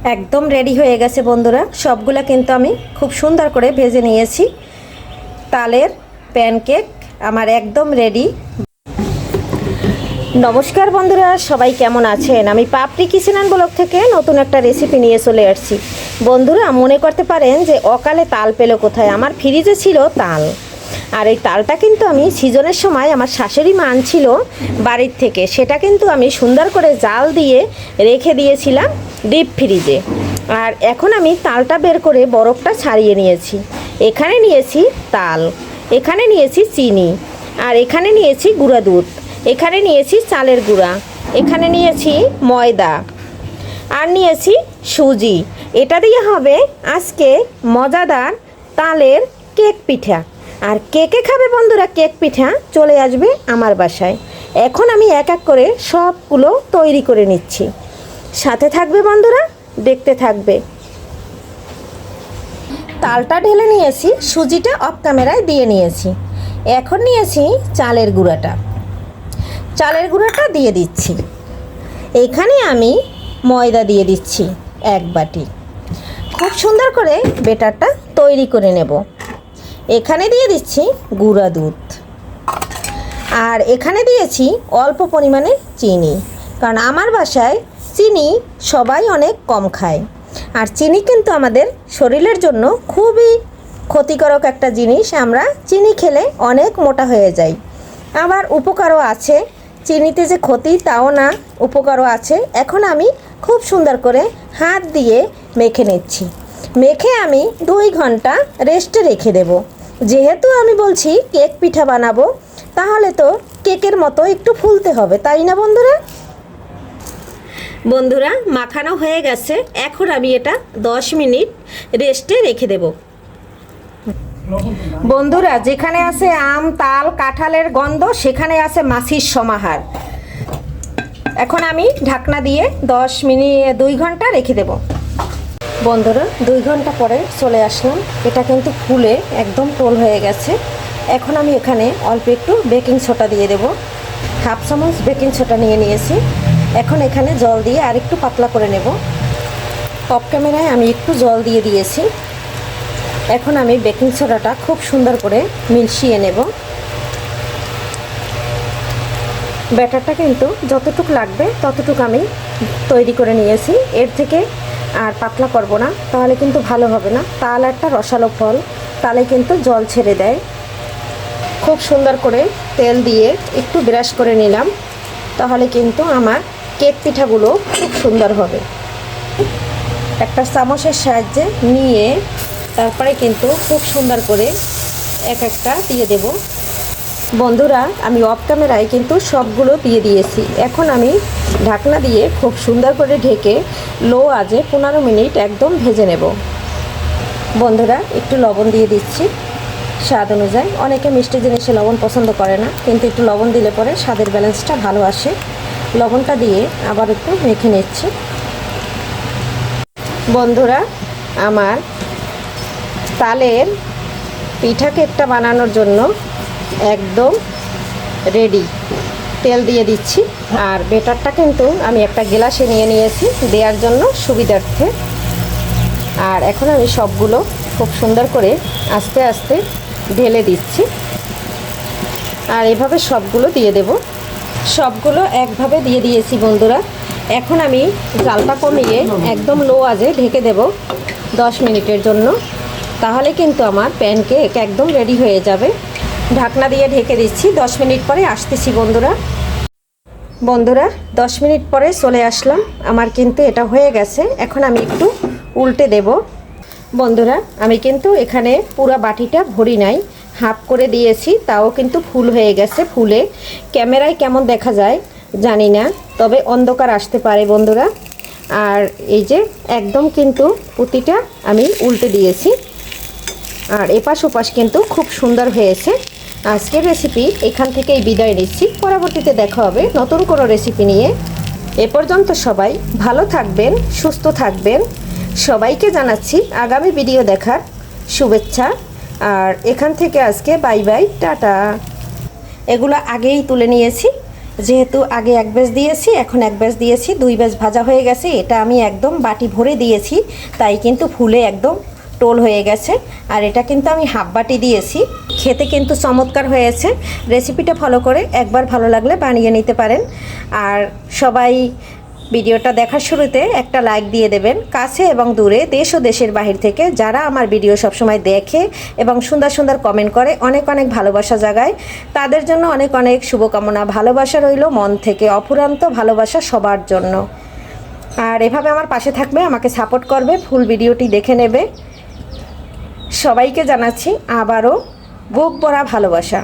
একদম রেডি হয়ে গেছে বন্ধুরা। সবগুলা কিন্তু আমি খুব সুন্দর করে ভেজে নিয়েছি। তালের প্যানকেক আমার একদম রেডি। নমস্কার বন্ধুরা, সবাই কেমন আছেন? আমি পাপড়ি কিচেন অ্যান্ড ব্লগ থেকে নতুন একটা রেসিপি নিয়ে চলে আসছি। বন্ধুরা মনে করতে পারেন যে অকালে তাল পেলো কোথায়, আমার ফ্রিজে ছিল তাল। আর এই তালটা কিন্তু আমি সিজনের সময় আমার শাশুড়ি মা আনছিল বাড়ির থেকে, সেটা কিন্তু আমি সুন্দর করে জাল দিয়ে রেখে দিয়েছিলাম ডিপ ফ্রিজে। আর এখন আমি তালটা বের করে বরফটা ছাড়িয়ে নিয়েছি। এখানে নিয়েছি তাল, এখানে নিয়েছি চিনি, আর এখানে নিয়েছি গুঁড়া দুধ, এখানে নিয়েছি চালের গুঁড়া, এখানে নিয়েছি ময়দা, আর নিয়েছি সুজি। এটা দিয়ে হবে আজকে মজাদার তালের কেক পিঠা। আর কে কে খাবে বন্ধুরা কেক পিঠা, চলে আসবে আমার বাসায়। এখন আমি এক এক করে সবগুলো তৈরি করে নিচ্ছি, সাথে থাকবে বন্ধুরা, দেখতে থাকবে। তালটা ঢেলে নিয়েছি, সুজিটা অফ ক্যামেরায় দিয়ে নিয়েছি। এখন নিয়েছি চালের গুঁড়াটা দিয়ে দিচ্ছি। এখানে আমি ময়দা দিয়ে দিচ্ছি 1 বাটি। খুব সুন্দর করে বেটারটা তৈরি করে নেব। এখানে দিয়ে দিচ্ছি গুঁড়া দুধ, আর এখানে দিয়েছি অল্প পরিমাণে চিনি, কারণ আমার বাসায় চিনি সবাই অনেক কম খায়। আর চিনি কিন্তু আমাদের শরীরের জন্য খুবই ক্ষতিকারক একটা জিনিস। আমরা চিনি খেলে অনেক মোটা হয়ে যাই। আবার উপকারও আছে, চিনিতে যে ক্ষতি তাও না, উপকারও আছে। এখন আমি খুব সুন্দর করে হাত দিয়ে মেখে নিচ্ছি। মেখে আমি 2 ঘন্টা রেস্টে রেখে দেব। যেহেতু আমি বলছি কেক পিঠা বানাবো, তাহলে তো কেকের মতো একটু ফুলতে হবে, তাই না বন্ধুরা? বন্ধুরা মাখানো হয়ে গেছে। এখন আমি এটা 10 মিনিট রেস্টে রেখে দেব। বন্ধুরা যেখানে আছে আম, তাল, কাঁঠালের গন্ধ, সেখানে আছে মাছির সমাহার। এখন আমি ঢাকনা দিয়ে 2 ঘন্টা রেখে দেব। বন্ধুরা 2 ঘন্টা পরে চলে আসলাম। এটা কিন্তু ফুলে একদম টোল হয়ে গেছে। এখন আমি এখানে অল্প একটু বেকিং সোডা দিয়ে দেব। 1/2 চামচ বেকিং সোডা নিয়ে নিয়েছি। এখন এখানে জল দিয়ে আর একটু পাতলা করে নেব। অফ ক্যামেরায় আমি একটু জল দিয়ে দিয়েছি। এখন আমি বেকিং সোডাটা খুব সুন্দর করে মিশিয়ে নেব। ব্যাটারটা কিন্তু যতটুকু লাগবে ততটুকু আমি তৈরি করে নিয়েছি। এর থেকে আর পাতলা করব না, তাহলে কিন্তু ভালো হবে না। তাল একটা রসালো ফল, তালে কিন্তু জল ছেড়ে দেয়। খুব সুন্দর করে তেল দিয়ে একটু ব্রাশ করে নিলাম, তাহলে কিন্তু আমার কেক পিঠাগুলো খুব সুন্দর হবে। একটা চামচের সাহায্যে নিয়ে তারপরে কিন্তু খুব সুন্দর করে এক একটা দিয়ে দেব। বন্ধুরা আমি অফ ক্যামেরায় কিন্তু সবগুলো দিয়ে দিয়েছি। এখন আমি ঢাকনা দিয়ে খুব সুন্দর করে ঢেকে লো আঁচে 15 মিনিট একদম ভেজে নেব। বন্ধুরা একটু লবণ দিয়ে দিচ্ছি স্বাদ অনুযায়ী। অনেকে মিষ্টি জিনিসে লবণ পছন্দ করে না, কিন্তু একটু লবণ দিলে পরে স্বাদের ব্যালেন্সটা ভালো আসে। লবণটা দিয়ে আবার একটু মেখে নিচ্ছি। বন্ধুরা আমার তালের পিঠা কেকটা বানানোর জন্য একদম রেডি। তেল দিয়ে দিচ্ছি, আর বেটারটা কিন্তু আমি একটা গ্লাসে নিয়ে নিয়েছি দেওয়ার জন্য সুবিধার্থে। আর এখন আমি সবগুলো খুব সুন্দর করে আস্তে আস্তে ঢেলে দিচ্ছি। আর এভাবে সবগুলো দিয়ে দেব। সবগুলো একভাবে দিয়ে দিয়েছি বন্ধুরা। এখন আমি জালটা কমিয়ে একদম লো আঁচে ঢেকে দেব 10 মিনিটের জন্য। তাহলে কিন্তু আমার প্যানকেক একদম রেডি হয়ে যাবে। ঢাকনা দিয়ে ঢেকে দিচ্ছি। 10 মিনিট পরে আসতেছি বন্ধুরা। 10 মিনিট পরে চলে আসলাম। আমার কিন্তু এটা হয়ে গেছে। এখন আমি একটু উল্টে দেব। বন্ধুরা আমি কিন্তু এখানে পুরো বাটিটা ভরি নাই, হাফ করে দিয়েছি, তাও কিন্তু ফুল হয়ে গেছে। ফুলে ক্যামেরায় কেমন দেখা যায় জানি না, তবে অন্ধকার আসতে পারে বন্ধুরা। আর এই যে একদম কিন্তু প্রতিটা আমি উল্টে দিয়েছি, আর এপাশ ওপাশ কিন্তু খুব সুন্দর হয়েছে। আজকের রেসিপি এখান থেকেই বিদায় নিচ্ছি। পরবর্তীতে দেখা হবে নতুন কোনো রেসিপি নিয়ে। এ পর্যন্ত সবাই ভালো থাকবেন, সুস্থ থাকবেন। সবাইকে জানাচ্ছি আগামী ভিডিও দেখার শুভেচ্ছা। আর এখান থেকে আজকে বাই বাই, টাটা। এগুলো আগেই তুলে নিয়েছি। যেহেতু আগে এক ব্যাচ দিয়েছি, এখন এক ব্যাচ দিয়েছি, 2 ব্যাচ ভাজা হয়ে গেছে। এটা আমি একদম বাটি ভরে দিয়েছি, তাই কিন্তু ফুলে একদম টোল হয়ে গেছে। আর এটা কিন্তু আমি হাফ বাটি দিয়েছি। খেতে কিন্তু চমৎকার হয়েছে। রেসিপিটা ফলো করে একবার ভালো লাগলে বানিয়ে নিতে পারেন। আর সবাই ভিডিওটা দেখার শুরুতে একটা লাইক দিয়ে দেবেন। কাছে এবং দূরে, দেশ ও দেশের বাহির থেকে যারা আমার ভিডিও সবসময় দেখে এবং সুন্দর সুন্দর কমেন্ট করে, অনেক অনেক ভালোবাসা জাগায়, তাদের জন্য অনেক অনেক শুভকামনা। ভালোবাসা রইল মন থেকে, অফুরন্ত ভালোবাসা সবার জন্য। আর এভাবে আমার পাশে থাকবে, আমাকে সাপোর্ট করবে, ফুল ভিডিওটি দেখে নেবে। সবাইকে জানাচ্ছি আবারও বুক ভরা ভালোবাসা।